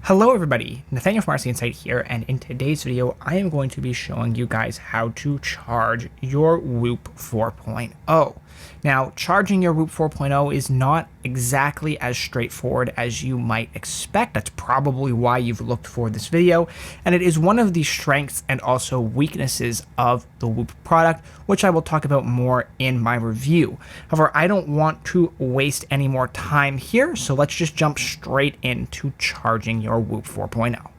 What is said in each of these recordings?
Hello everybody, Nathaniel from RCInsight here, and in today's video I am going to be showing you guys how to charge your Whoop 4.0. Now, charging your Whoop 4.0 is not exactly as straightforward as you might expect. That's probably why you've looked for this video, and it is one of the strengths and also weaknesses of the Whoop product, which I will talk about more in my review. However, I don't want to waste any more time here, so let's just jump straight into charging your Whoop 4.0.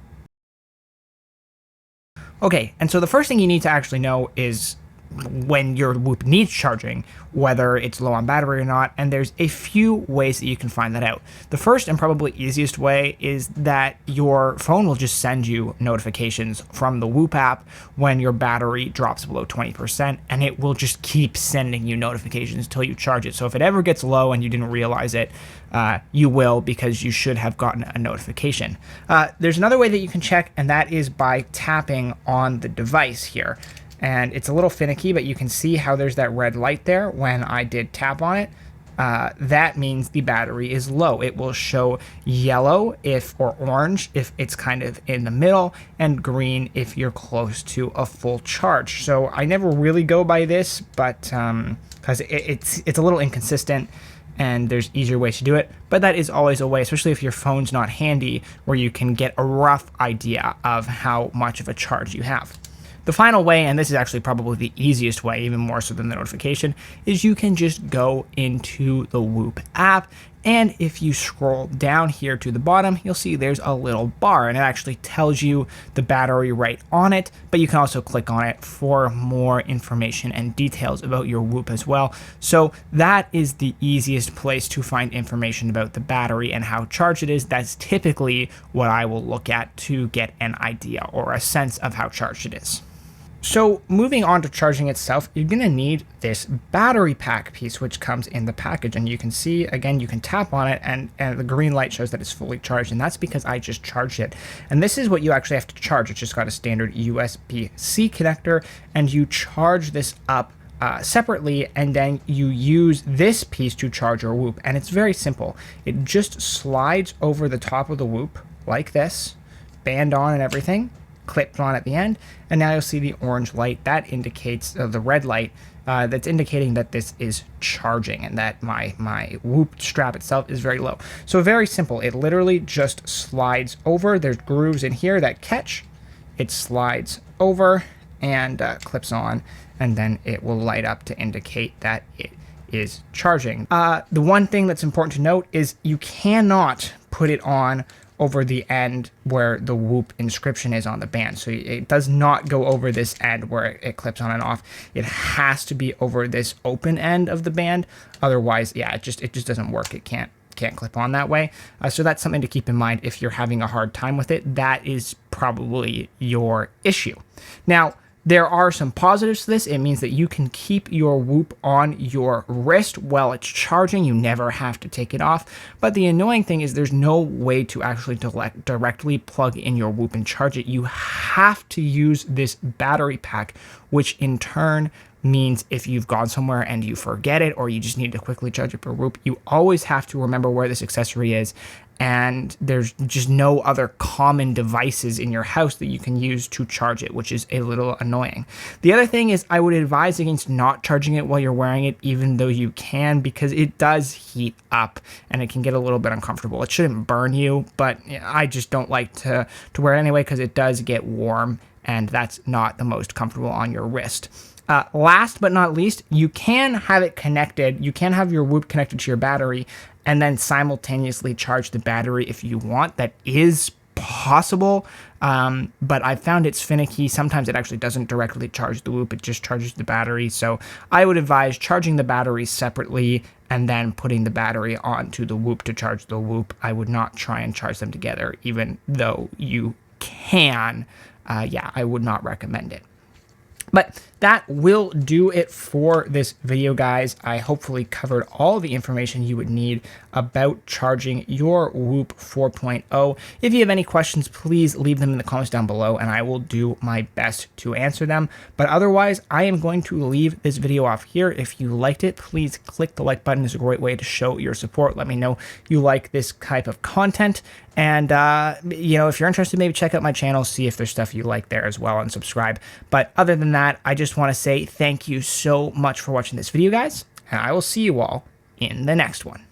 Okay, and so the first thing you need to actually know is when your Whoop needs charging, whether it's low on battery or not, and there's a few ways that you can find that out. The first and probably easiest way is that your phone will just send you notifications from the Whoop app when your battery drops below 20%, and it will just keep sending you notifications until you charge it. So if it ever gets low and you didn't realize it, you will, because you should have gotten a notification. There's another way that you can check, and that is by tapping on the device here. And it's a little finicky, but you can see how there's that red light there when I did tap on it. That means the battery is low. It will show yellow or orange if it's kind of in the middle, and green if you're close to a full charge. So I never really go by this, but because it's a little inconsistent and there's easier ways to do it, but that is always a way, especially if your phone's not handy, where you can get a rough idea of how much of a charge you have. The final way, and this is actually probably the easiest way, even more so than the notification, is you can just go into the Whoop app, and if you scroll down here to the bottom, you'll see there's a little bar, and it actually tells you the battery right on it, but you can also click on it for more information and details about your Whoop as well. So that is the easiest place to find information about the battery and how charged it is. That's typically what I will look at to get an idea or a sense of how charged it is. So moving on to charging itself, you're going to need this battery pack piece, which comes in the package. And you can see, again, you can tap on it and the green light shows that it's fully charged. And that's because I just charged it. And this is what you actually have to charge. It's just got a standard USB-C connector, and you charge this up separately, and then you use this piece to charge your Whoop. And it's very simple. It just slides over the top of the Whoop like this, band on and everything, clipped on at the end, and now you'll see the orange light that indicates the red light that's indicating that this is charging and that my Whoop strap itself is very low. So very simple. It literally just slides over. There's grooves in here that catch. It slides over and clips on, and then it will light up to indicate that it is charging. The one thing that's important to note is you cannot put it on over the end where the Whoop inscription is on the band. So it does not go over this end where it clips on and off. It has to be over this open end of the band. Otherwise, yeah, it just doesn't work. It can't clip on that way. So that's something to keep in mind if you're having a hard time with it. That is probably your issue. Now, there are some positives to this. It means that you can keep your Whoop on your wrist while it's charging. You never have to take it off. But the annoying thing is there's no way to actually directly plug in your Whoop and charge it. You have to use this battery pack, which in turn means if you've gone somewhere and you forget it, or you just need to quickly charge up your Whoop, you always have to remember where this accessory is. And there's just no other common devices in your house that you can use to charge it, which is a little annoying. The other thing is I would advise against not charging it while you're wearing it, even though you can, because it does heat up and it can get a little bit uncomfortable. It shouldn't burn you, but I just don't like to wear it anyway, because it does get warm, and that's not the most comfortable on your wrist. Last but not least, you can have it connected. You can have your Whoop connected to your battery and then simultaneously charge the battery if you want. That is possible, but I found it's finicky. Sometimes it actually doesn't directly charge the Whoop. It just charges the battery. So I would advise charging the battery separately and then putting the battery onto the Whoop to charge the Whoop. I would not try and charge them together, even though you can. Yeah, I would not recommend it. But that will do it for this video, guys. I hopefully covered all the information you would need about charging your Whoop 4.0. If you have any questions, please leave them in the comments down below, and I will do my best to answer them. But otherwise, I am going to leave this video off here. If you liked it, please click the like button. It's a great way to show your support. Let me know you like this type of content. And, if you're interested, maybe check out my channel, see if there's stuff you like there as well, and subscribe. But other than that, I just want to say thank you so much for watching this video, guys, and I will see you all in the next one.